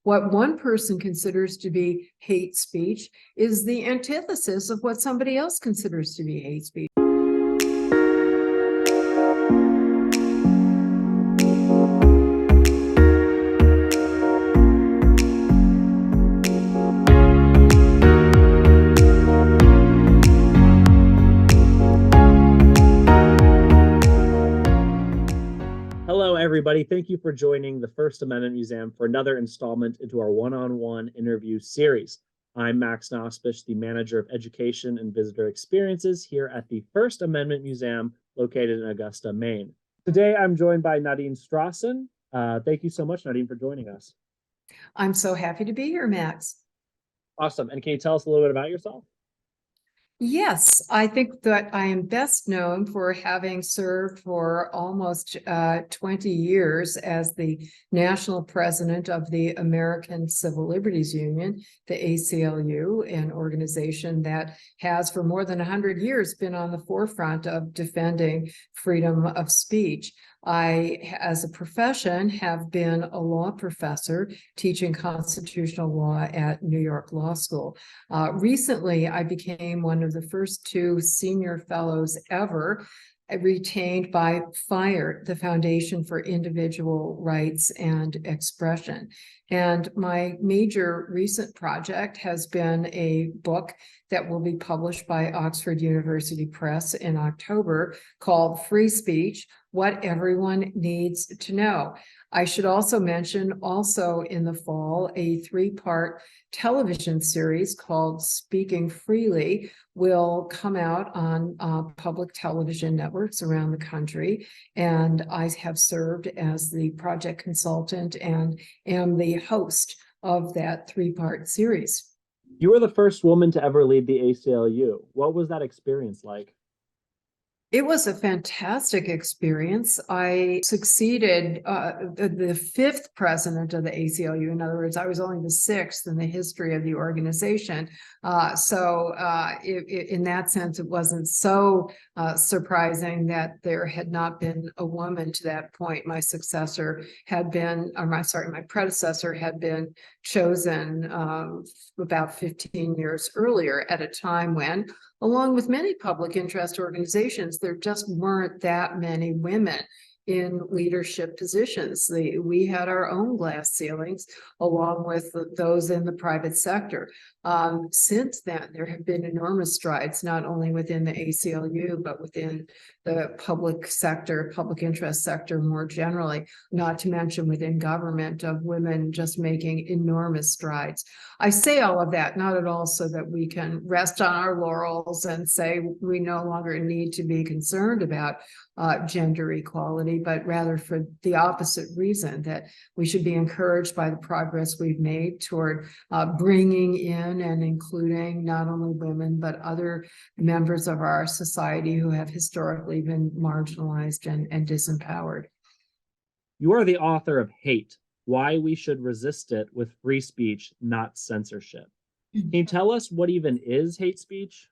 what one person considers to be hate speech is the antithesis of what somebody else considers to be hate speech. Hello, everybody. Thank you for joining the First Amendment Museum for another installment into our one-on-one interview series. I'm Max Nospish, the Manager of Education and Visitor Experiences here at the First Amendment Museum located in Augusta, Maine. Today, I'm joined by Nadine Strossen. Thank you so much, Nadine, for joining us. I'm so happy to be here, Max. Awesome. And can you tell us a little bit about yourself? Yes, I think that I am best known for having served for almost 20 years as the national president of the American Civil Liberties Union, the ACLU, an organization that has for more than 100 years been on the forefront of defending freedom of speech. I, as a profession, have been a law professor teaching constitutional law at New York Law School. Recently, I became one of the first two senior fellows ever retained by FIRE, the Foundation for Individual Rights and Expression. And my major recent project has been a book that will be published by Oxford University Press in October called Free Speech: What Everyone Needs to Know. I should also mention also in the fall, a three-part television series called Speaking Freely will come out on public television networks around the country. And I have served as the project consultant and am the host of that three-part series. You were the first woman to ever lead the ACLU. What was that experience like? It was a fantastic experience. I succeeded the fifth president of the ACLU. In other words, I was only the sixth in the history of the organization. So in that sense, it wasn't so surprising that there had not been a woman to that point. My predecessor had been chosen about 15 years earlier, at a time when, along with many public interest organizations, there just weren't that many women in leadership positions. We had our own glass ceilings, along with those in the private sector. Since then, there have been enormous strides, not only within the ACLU, but within the public sector, public interest sector more generally, not to mention within government, of women just making enormous strides. I say all of that not at all so that we can rest on our laurels and say we no longer need to be concerned about gender equality, but rather for the opposite reason, that we should be encouraged by the progress we've made toward bringing in and including not only women, but other members of our society who have historically been marginalized and disempowered. You are the author of Hate: Why We Should Resist It with Free Speech, Not Censorship. Can you tell us what even is hate speech?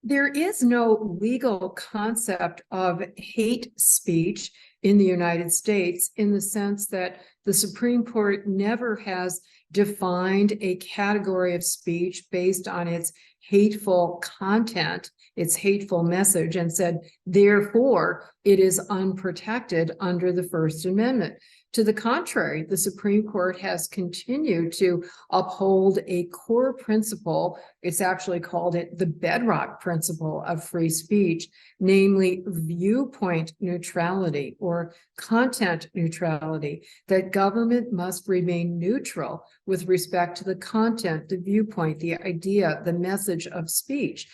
There is no legal concept of hate speech in the United States, in the sense that the Supreme Court never has defined a category of speech based on its hateful content, its hateful message, and said, therefore, it is unprotected under the First Amendment. To the contrary, the Supreme Court has continued to uphold a core principle. It's actually called it the bedrock principle of free speech, namely viewpoint neutrality or content neutrality, that government must remain neutral with respect to the content, the viewpoint, the idea, the message of speech.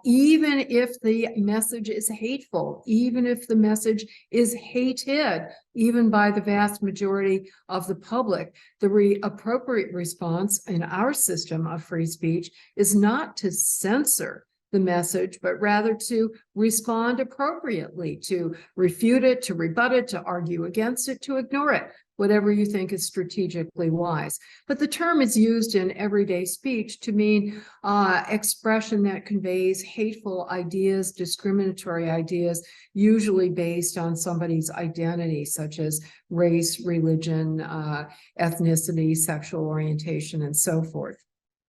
Even if the message is hateful, even if the message is hated, even by the vast majority of the public, the appropriate response in our system of free speech is not to censor the message, but rather to respond appropriately, to refute it, to rebut it, to argue against it, to ignore it. whatever you think is strategically wise. But the term is used in everyday speech to mean expression that conveys hateful ideas, discriminatory ideas, usually based on somebody's identity, such as race, religion, ethnicity, sexual orientation, and so forth.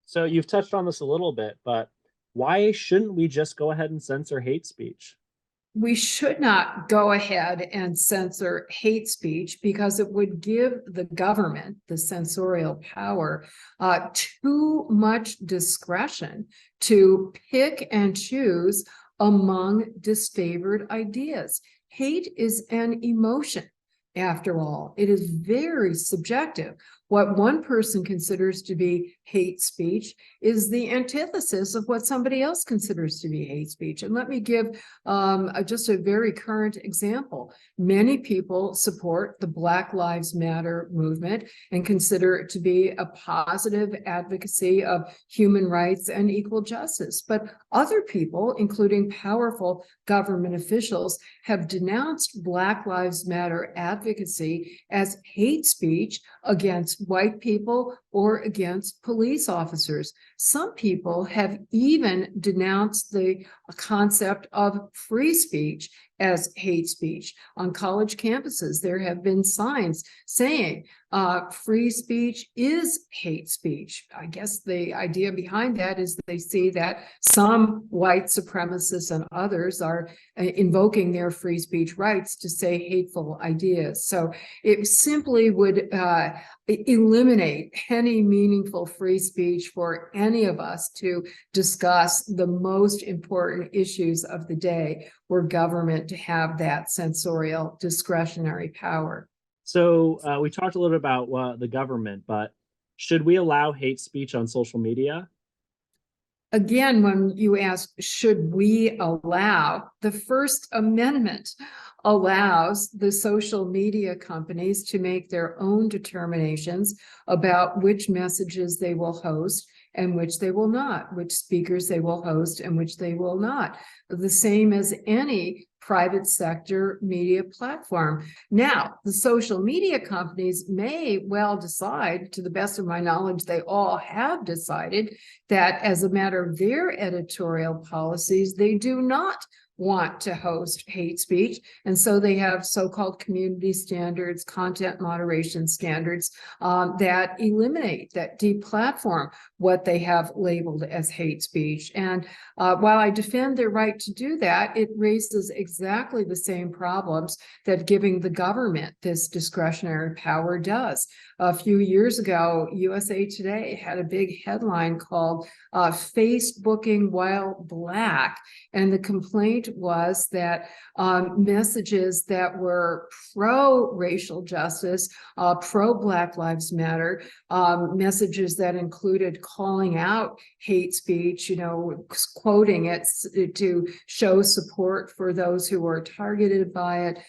So you've touched on this a little bit, but why shouldn't we just go ahead and censor hate speech? We should not go ahead and censor hate speech because it would give the government the censorial power too much discretion to pick and choose among disfavored ideas. Hate is an emotion. After all, it is very subjective. What one person considers to be hate speech is the antithesis of what somebody else considers to be hate speech. And let me give just a very current example. Many people support the Black Lives Matter movement and consider it to be a positive advocacy of human rights and equal justice. But other people, including powerful government officials, have denounced Black Lives Matter advocacy as hate speech against white people or against police officers. Some people have even denounced the concept of free speech as hate speech. On college campuses, there have been signs saying free speech is hate speech. I guess the idea behind that is they see that some white supremacists and others are invoking their free speech rights to say hateful ideas. So it simply would eliminate any meaningful free speech for any of us to discuss the most important issues of the day, were government to have that censorial discretionary power. So we talked a little bit about the government, but should we allow hate speech on social media? Again, when you ask, should we allow, the First Amendment allows the social media companies to make their own determinations about which messages they will host and which they will not, which speakers they will host and which they will not. The same as any private sector media platform. Now, the social media companies may well decide, to the best of my knowledge, they all have decided that as a matter of their editorial policies, they do not want to host hate speech. And so they have so-called community standards, content moderation standards that eliminate, that deplatform what they have labeled as hate speech. And while I defend their right to do that, it raises exactly the same problems that giving the government this discretionary power does. A few years ago, USA Today had a big headline called Facebooking While Black. And the complaint was that messages that were pro-racial justice, pro-Black Lives Matter, messages that included calling out hate speech, quoting it to show support for those who were targeted by it,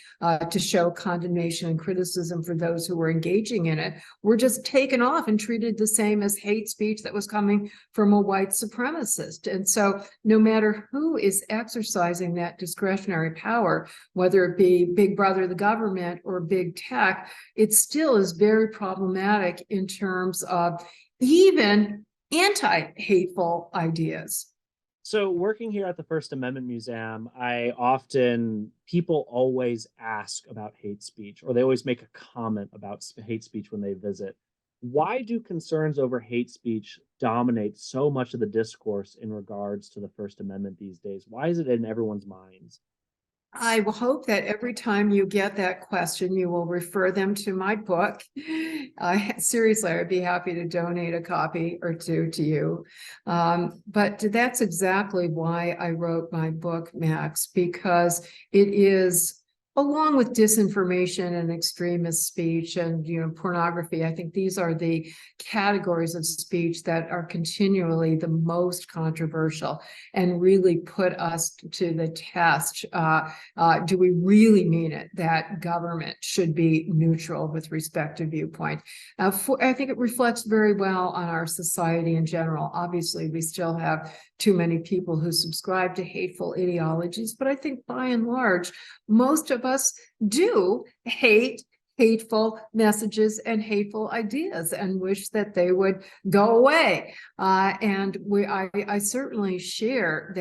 to show condemnation and criticism for those who were engaging in it, were just taken off and treated the same as hate speech that was coming from a white supremacist. And so no matter who is exercising that discretionary power, whether it be Big Brother, the government, or big tech, it still is very problematic in terms of even anti-hateful ideas. So working here at the First Amendment Museum, people always ask about hate speech, or they always make a comment about hate speech when they visit. Why do concerns over hate speech dominate so much of the discourse in regards to the First Amendment these days? Why is it in everyone's minds? I will hope that every time you get that question, you will refer them to my book. Seriously, I'd be happy to donate a copy or two to you. But that's exactly why I wrote my book, Max, because it is, along with disinformation and extremist speech and pornography, I think these are the categories of speech that are continually the most controversial and really put us to the test. Do we really mean it that government should be neutral with respect to viewpoint? I think it reflects very well on our society in general. Obviously, we still have too many people who subscribe to hateful ideologies, but I think by and large, most of us do hate hateful messages and hateful ideas and wish that they would go away. I certainly share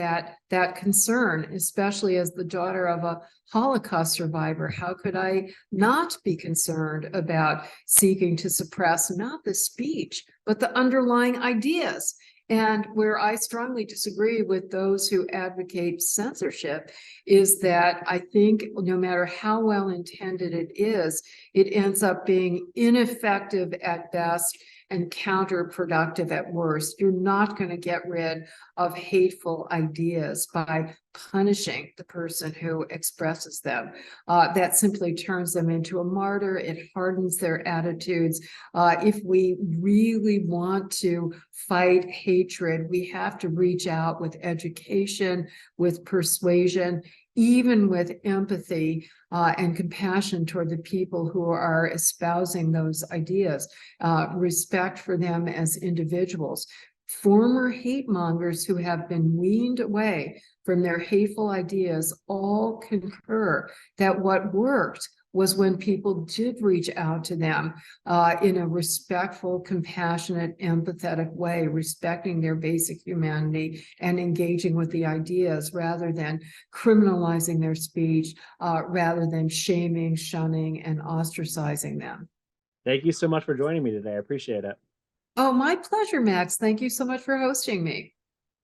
that concern, especially as the daughter of a Holocaust survivor. How could I not be concerned about seeking to suppress not the speech, but the underlying ideas? And where I strongly disagree with those who advocate censorship is that I think no matter how well intended it is, it ends up being ineffective at best and counterproductive at worst. You're not going to get rid of hateful ideas by punishing the person who expresses them. That simply turns them into a martyr. It hardens their attitudes. If we really want to fight hatred, we have to reach out with education, with persuasion, even with empathy and compassion toward the people who are espousing those ideas, respect for them as individuals. Former hate mongers who have been weaned away from their hateful ideas all concur that what worked was when people did reach out to them in a respectful, compassionate, empathetic way, respecting their basic humanity and engaging with the ideas rather than criminalizing their speech, rather than shaming, shunning, and ostracizing them. Thank you so much for joining me today. I appreciate it. Oh, my pleasure, Max. Thank you so much for hosting me.